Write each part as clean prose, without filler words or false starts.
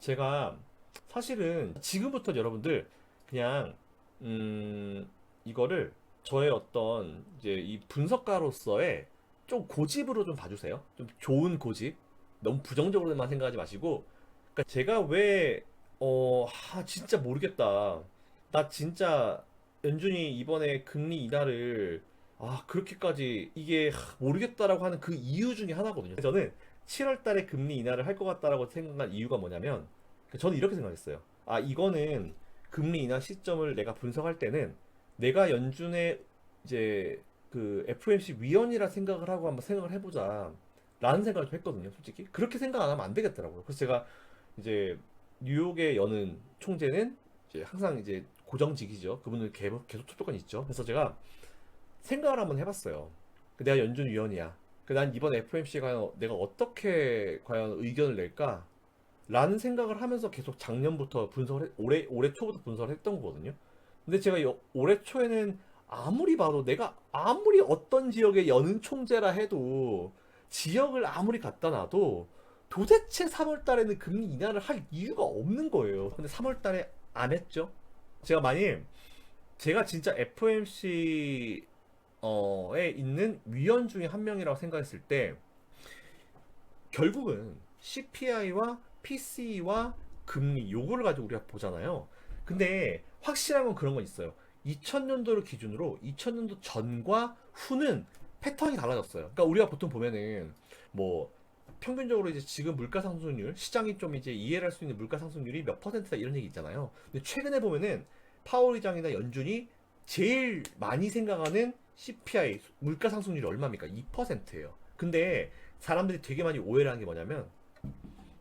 제가 사실은 지금부터 여러분들 그냥 이거를 저의 어떤 이제 이 분석가로서의 좀 고집으로 좀 봐주세요. 좀 좋은 고집. 너무 부정적으로만 생각하지 마시고. 그러니까 제가 왜 진짜 모르겠다. 나 진짜 연준이 이번에 금리 인하를 그렇게까지 이게 모르겠다라고 하는 그 이유 중에 하나거든요. 저는 7월 달에 금리 인하를 할 것 같다라고 생각한 이유가 뭐냐면 저는 이렇게 생각했어요. 이거는 금리 인하 시점을 내가 분석할 때는 내가 연준의 이제 그 FOMC 위원이라 생각을 하고 한번 생각을 해보자 라는 생각을 좀 했거든요. 솔직히 그렇게 생각 안 하면 안 되겠더라고요. 그래서 제가 이제 뉴욕에 여는 총재는 이제 항상 이제 고정직이죠. 그분은 계속 투표권이 있죠. 그래서 제가 생각을 한번 해봤어요. 내가 연준 위원이야. 난 이번 FOMC에 과연 내가 어떻게 과연 의견을 낼까? 라는 생각을 하면서 계속 작년부터 올해 초부터 분석을 했던 거거든요. 근데 제가 올해 초에는 아무리 봐도 내가 아무리 어떤 지역에 여는 총재라 해도 지역을 아무리 갖다 놔도 도대체 3월 달에는 금리 인하를 할 이유가 없는 거예요. 근데 3월 달에 안 했죠. 제가 만일 제가 진짜 FOMC에 있는 위원 중에 한 명이라고 생각했을 때 결국은 CPI와 PC와 금리 요거를 가지고 우리가 보잖아요. 근데 확실한 건 그런 건 있어요. 2000년도를 기준으로 2000년도 전과 후는 패턴이 달라졌어요. 그러니까 우리가 보통 보면은 뭐 평균적으로 이제 지금 물가 상승률, 시장이 좀 이제 이해를 할 수 있는 물가 상승률이 몇 퍼센트다 이런 얘기 있잖아요. 근데 최근에 보면은 파월 의장이나 연준이 제일 많이 생각하는 CPI 물가 상승률이 얼마입니까? 2%예요. 근데 사람들이 되게 많이 오해를 하는 게 뭐냐면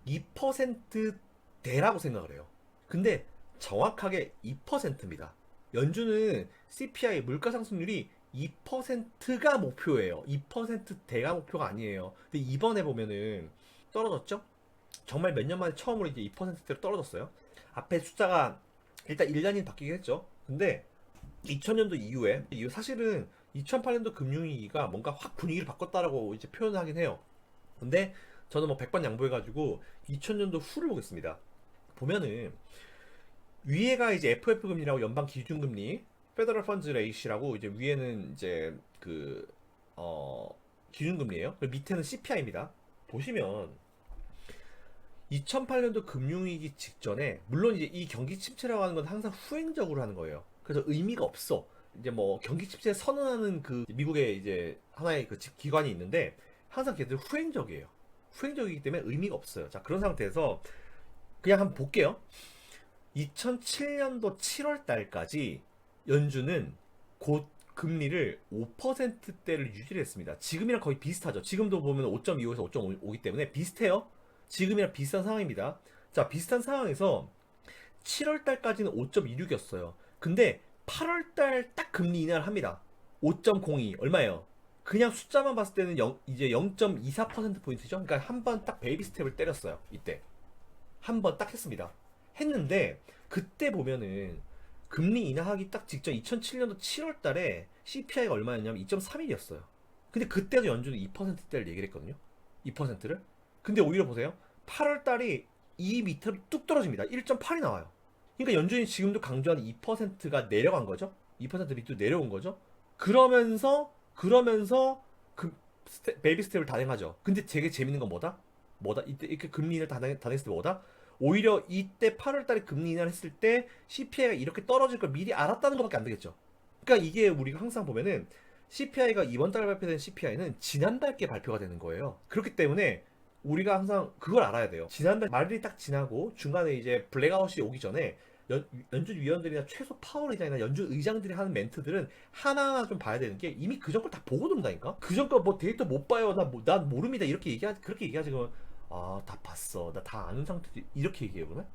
2%대라고 생각을 해요. 근데 정확하게 2%입니다. 연준은 CPI 물가 상승률이 2%가 목표예요. 2%대가 목표가 아니에요. 근데 이번에 보면은 떨어졌죠? 정말 몇 년 만에 처음으로 이제 2%대로 떨어졌어요. 앞에 숫자가 일단 1년이 바뀌긴 했죠. 근데 2000년도 이후에 사실은 2008년도 금융위기가 뭔가 확 분위기를 바꿨다라고 이제 표현을 하긴 해요. 근데 저는 뭐 100번 양보해가지고 2000년도 후를 보겠습니다. 보면은 위에가 이제 FF 금리라고 연방 기준금리, 페더럴 펀즈 레이시라고 이제 위에는 이제 그 기준금리예요. 그리고 밑에는 CPI입니다. 보시면 2008년도 금융위기 직전에 물론 이제 이 경기 침체라고 하는 건 항상 후행적으로 하는 거예요. 그래서 의미가 없어. 이제 뭐 경기 침체 선언하는 그 미국의 이제 하나의 그 기관이 있는데 항상 걔들 후행적이에요. 후행적이기 때문에 의미가 없어요. 자, 그런 상태에서 그냥 한번 볼게요. 2007년도 7월 달까지 연준은 곧 금리를 5%대를 유지를 했습니다. 지금이랑 거의 비슷하죠. 지금도 보면 5.25에서 5.5이기 때문에 비슷해요. 지금이랑 비슷한 상황입니다. 자, 비슷한 상황에서 7월 달까지는 5.26이었어요. 근데 8월 달 딱 금리 인하를 합니다. 5.02 얼마예요? 그냥 숫자만 봤을 때는 이제 0.24%포인트죠. 그러니까 한 번 딱 베이비 스텝을 때렸어요. 이때. 한 번 딱 했습니다. 했는데 그때 보면은 금리 인하하기 딱 직전 2007년도 7월 달에 CPI가 얼마였냐면 2.31이었어요. 근데 그때도 연준은 2%대를 얘기를 했거든요. 2%를. 근데 오히려 보세요. 8월 달이 이 밑으로 뚝 떨어집니다. 1.8이 나와요. 그러니까 연준이 지금도 강조하는 2%가 내려간 거죠. 2% 밑으로 내려온 거죠. 그러면서 그 베이비 스텝을 단행하죠. 근데 되게 재밌는 건 뭐다? 이때 이렇게 금리 인하를 단행했을 때 뭐다? 오히려 이때 8월 달에 금리 인하를 했을 때 CPI가 이렇게 떨어질 걸 미리 알았다는 것밖에 안 되겠죠. 그러니까 이게 우리가 항상 보면은 CPI가 이번 달 발표된 CPI는 지난달께 발표가 되는 거예요. 그렇기 때문에 우리가 항상 그걸 알아야 돼요. 지난달 말이 딱 지나고 중간에 이제 블랙아웃이 오기 전에 연준 위원들이나 최소 파월 의장이나 연준 의장들이 하는 멘트들은 하나하나 좀 봐야 되는 게 이미 그전 걸 다 보고 든다니까. 그전 거 뭐 데이터 못 봐요. 난 모릅니다. 그렇게 얘기하지 그러면 다 봤어. 나 다 아는 상태 이렇게 얘기해 보면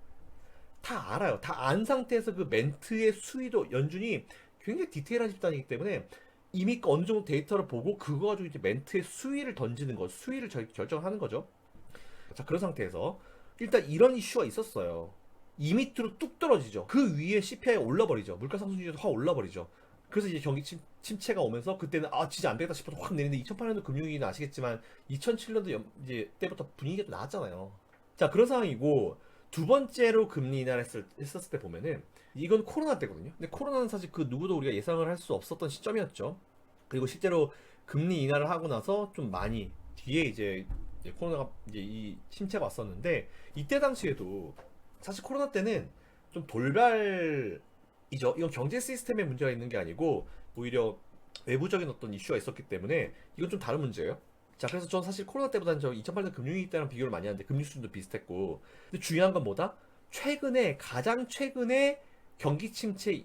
다 알아요. 다 안 상태에서 그 멘트의 수위도 연준이 굉장히 디테일한 집단이기 때문에 이미 어느 정도 데이터를 보고 그거 가지고 이제 멘트의 수위를 던지는 거, 수위를 결정하는 거죠. 자, 그런 상태에서 일단 이런 이슈가 있었어요. 이 밑으로 뚝 떨어지죠. 그 위에 CPI가 올라버리죠. 물가 상승률도 확 올라버리죠. 그래서 이제 경기 침체가 오면서 그때는 진짜 안 되겠다 싶어서 확 내리는데 2008년도 금융위기는 아시겠지만 2007년도 이제 때부터 분위기가 또 나왔잖아요. 자, 그런 상황이고 두 번째로 금리 인하를 했었을 때 보면은 이건 코로나 때거든요. 근데 코로나는 사실 그 누구도 우리가 예상을 할 수 없었던 시점이었죠. 그리고 실제로 금리 인하를 하고 나서 좀 많이 뒤에 이제 코로나가 이제 이 침체가 왔었는데 이때 당시에도 사실 코로나 때는 좀 돌발이죠. 이건 경제 시스템에 문제가 있는 게 아니고 오히려 외부적인 어떤 이슈가 있었기 때문에 이건 좀 다른 문제예요. 자, 그래서 전 사실 코로나 때보다는 저 2008년 금융위기 때랑 비교를 많이 하는데 금리 수준도 비슷했고, 근데 중요한 건 뭐다? 최근에 가장 최근에 경기 침체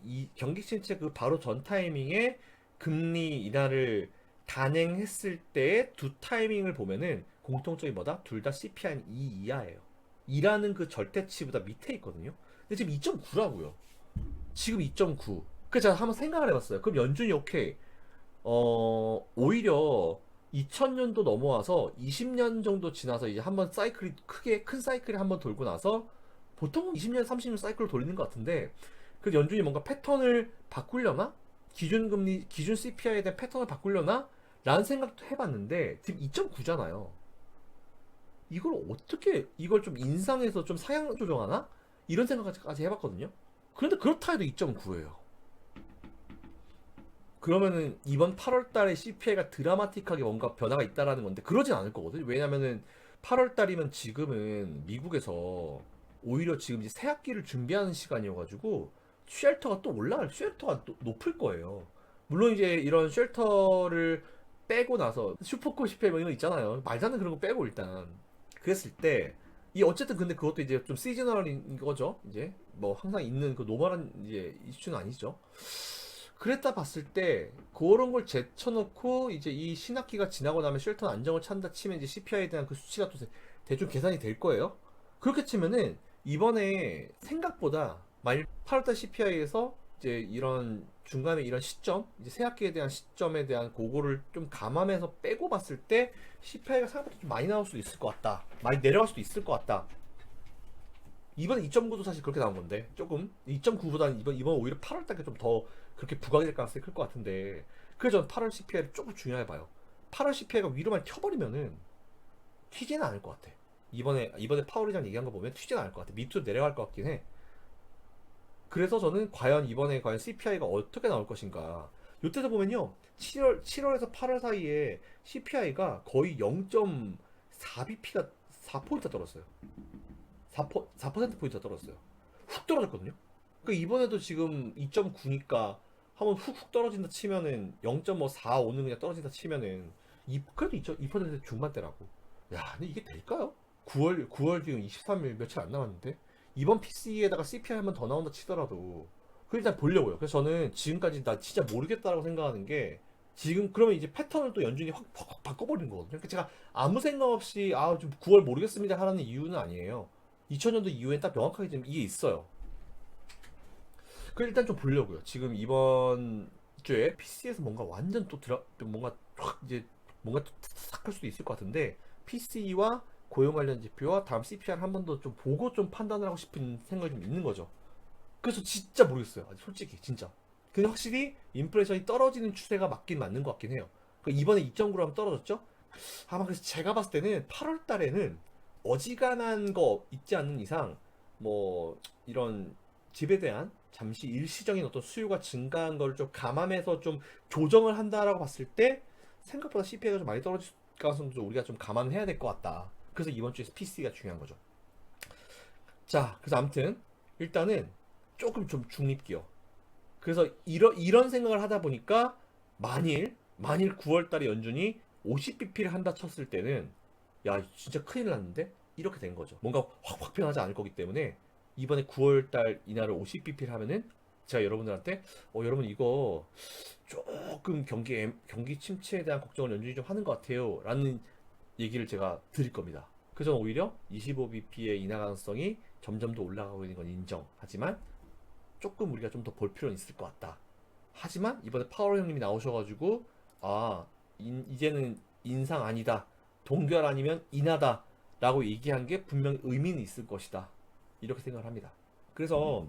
그 바로 전 타이밍에 금리 인하를 단행했을 때의 두 타이밍을 보면은 공통점이 뭐다? 둘 다 CPI 2 이하예요. 2라는 그 절대치보다 밑에 있거든요. 근데 지금 2.9라고요. 지금 2.9. 그래서 제가 한번 생각을 해봤어요. 그럼 연준이 오케이. 오히려 2000년도 넘어와서 20년 정도 지나서 이제 한번 사이클이 크게 큰 사이클이 한번 돌고 나서 보통 20년, 30년 사이클을 돌리는 것 같은데 그 연준이 뭔가 패턴을 바꾸려나? 기준금리, 기준 CPI에 대한 패턴을 바꾸려나? 라는 생각도 해봤는데 지금 2.9잖아요. 이걸 어떻게 이걸 좀 인상해서 좀 상향 조정하나? 이런 생각까지 해봤거든요. 그런데 그렇다 해도 2.9예요. 그러면은 이번 8월 달에 CPI가 드라마틱하게 뭔가 변화가 있다라는 건데 그러진 않을 거거든요. 왜냐면은 8월 달이면 지금은 미국에서 오히려 지금 이제 새 학기를 준비하는 시간이어가지고 쉘터가 또 올라갈 쉘터가 높을 거예요. 물론 이제 이런 쉘터를 빼고 나서 슈퍼코 CPI 뭐 이런 거 있잖아요. 말도 안 되는 그런 거 빼고 일단 그랬을 때 이 어쨌든 근데 그것도 이제 좀 시즈널인 거죠. 이제 뭐 항상 있는 그 노멀한 이제 이슈는 아니죠. 그랬다 봤을 때 그런 걸 제쳐놓고 이제 이 신학기가 지나고 나면 쉘터는 안정을 찾는다 치면 이제 CPI에 대한 그 수치가 또 대충 계산이 될 거예요. 그렇게 치면은 이번에 생각보다 만일 8월달 CPI에서 이제 이런 중간에 이런 시점, 이제 새 학기에 대한 시점에 대한 그거를 좀 감안해서 빼고 봤을 때 CPI가 생각보다 좀 많이 나올 수도 있을 것 같다. 많이 내려갈 수도 있을 것 같다. 이번 2.9도 사실 그렇게 나온 건데 조금 2.9보다는 이번 오히려 8월 달에 좀 더 그렇게 부각이 될 가능성이 클 것 같은데 그래서 저는 8월 CPI를 조금 중요해 봐요. 8월 CPI가 위로만 켜버리면은 튀지는 않을 것 같아. 이번에 파월이랑 얘기한 거 보면 튀지는 않을 것 같아. 밑으로 내려갈 것 같긴 해. 그래서 저는 이번에 과연 CPI가 어떻게 나올 것인가. 요때도 보면요 7월에서 8월 사이에 CPI가 거의 0.4bp가 4포인트 떨어졌어요. 4%포인트가 떨어졌어요. 훅 떨어졌거든요. 그러니까 이번에도 지금 2.9니까 한번 훅훅 떨어진다 치면은 0.45는 그냥 떨어진다 치면은 그래도 2% 중반대라고. 야, 근데 이게 될까요? 9월 지금 23일 며칠 안 남았는데 이번 PC에다가 CPI 한 번 더 나온다 치더라도 그 일단 보려고요. 그래서 저는 지금까지 나 진짜 모르겠다라고 생각하는 게 지금 그러면 이제 패턴을 또 연준이 확 바꿔버린 거거든요. 그러니까 제가 아무 생각 없이 좀 9월 모르겠습니다 하라는 이유는 아니에요. 2000년도 이후에 딱 명확하게 지금 이게 있어요. 그 일단 좀 보려고요. 지금 이번 주에 PC에서 뭔가 완전 뭔가 확 이제 뭔가 탁할 수도 있을 것 같은데 PC와 고용 관련 지표와 다음 CPR 한 번 더 좀 보고 좀 판단을 하고 싶은 생각이 좀 있는 거죠. 그래서 진짜 모르겠어요. 솔직히 진짜. 근데 확실히 인플레이션이 떨어지는 추세가 맞긴 맞는 것 같긴 해요. 이번에 2.9로 하면 떨어졌죠? 아마 그래서 제가 봤을 때는 8월 달에는 어지간한 거 있지 않는 이상 뭐 이런 집에 대한 잠시 일시적인 어떤 수요가 증가한 걸 좀 감안해서 좀 조정을 한다라고 봤을 때 생각보다 CPI가 좀 많이 떨어질 가능성도 우리가 좀 감안해야 될 것 같다. 그래서 이번 주에 PC가 중요한 거죠. 자, 그래서 아무튼 일단은 조금 좀 중립기요. 그래서 이런 생각을 하다 보니까 만일 9월 달에 연준이 50bp를 한다 쳤을 때는 야 진짜 큰일 났는데 이렇게 된 거죠. 뭔가 확 변하지 않을 거기 때문에 이번에 9월 달 인하를 50bp를 하면은 제가 여러분들한테 여러분 이거 조금 경기 침체에 대한 걱정을 연준이 좀 하는 것 같아요 라는 얘기를 제가 드릴 겁니다. 그래서 오히려 25bp의 인하 가능성이 점점 더 올라가고 있는 건 인정하지만 조금 우리가 좀 더 볼 필요는 있을 것 같다. 하지만 이번에 파월 형님이 나오셔가지고 이제는 인상 아니다. 동결 아니면 인하다. 라고 얘기한 게 분명히 의미는 있을 것이다. 이렇게 생각을 합니다. 그래서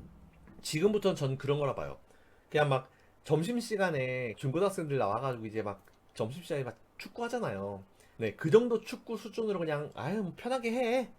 지금부터는 전 그런 거라 봐요. 그냥 막 점심시간에 중고등학생들 나와가지고 이제 막 점심시간에 막 축구 하잖아요. 네, 그 정도 축구 수준으로 그냥 뭐 편하게 해.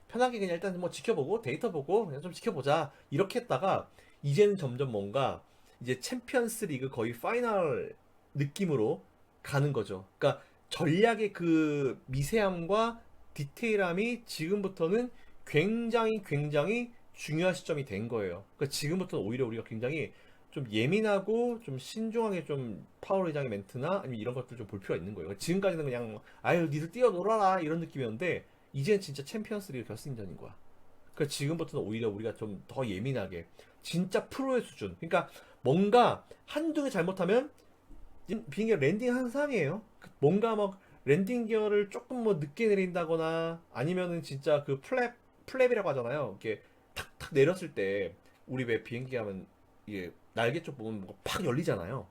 편하게 그냥 일단 뭐 지켜보고 데이터 보고 그냥 좀 지켜보자 이렇게 했다가 이제는 점점 뭔가 이제 챔피언스 리그 거의 파이널 느낌으로 가는 거죠. 그러니까 전략의 그 미세함과 디테일함이 지금부터는 굉장히 중요한 시점이 된 거예요. 그러니까 지금부터는 오히려 우리가 굉장히 좀 예민하고 좀 신중하게 좀 파월 회장의 멘트나 아니면 이런 것들 좀 볼 필요가 있는 거예요. 지금까지는 그냥 아유 니들 뛰어놀아라 이런 느낌이었는데 이제는 진짜 챔피언스 리그 결승전인 거야. 그러니까 지금부터는 오히려 우리가 좀 더 예민하게 진짜 프로의 수준. 그러니까 뭔가 한두 개 잘못하면 비행기가 랜딩하는 상황이에요. 뭔가 막 랜딩 기어를 조금 뭐 늦게 내린다거나 아니면은 진짜 그 플랩이라고 하잖아요. 이렇게 탁탁 내렸을 때 우리 왜 비행기 하면 이게 날개 쪽 보면 뭐가 팍 열리잖아요.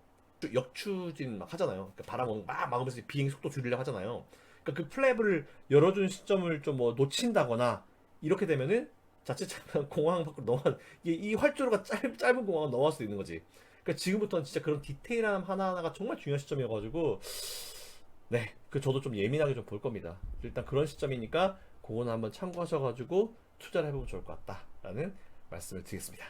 역추진 막 하잖아요. 그러니까 바람 막 막으면서 비행기 속도 줄이려고 하잖아요. 그러니까 그 플랩을 열어준 시점을 좀 뭐 놓친다거나 이렇게 되면은 자칫하면 공항 밖으로 넘어 이 활주로가 짧은 공항은 넘어갈 수 있는 거지. 그러니까 지금부터는 진짜 그런 디테일함 하나하나가 정말 중요한 시점이어가지고 네, 그 저도 좀 예민하게 좀 볼 겁니다. 일단 그런 시점이니까 그거는 한번 참고하셔가지고 투자를 해보면 좋을 것 같다라는 말씀을 드리겠습니다.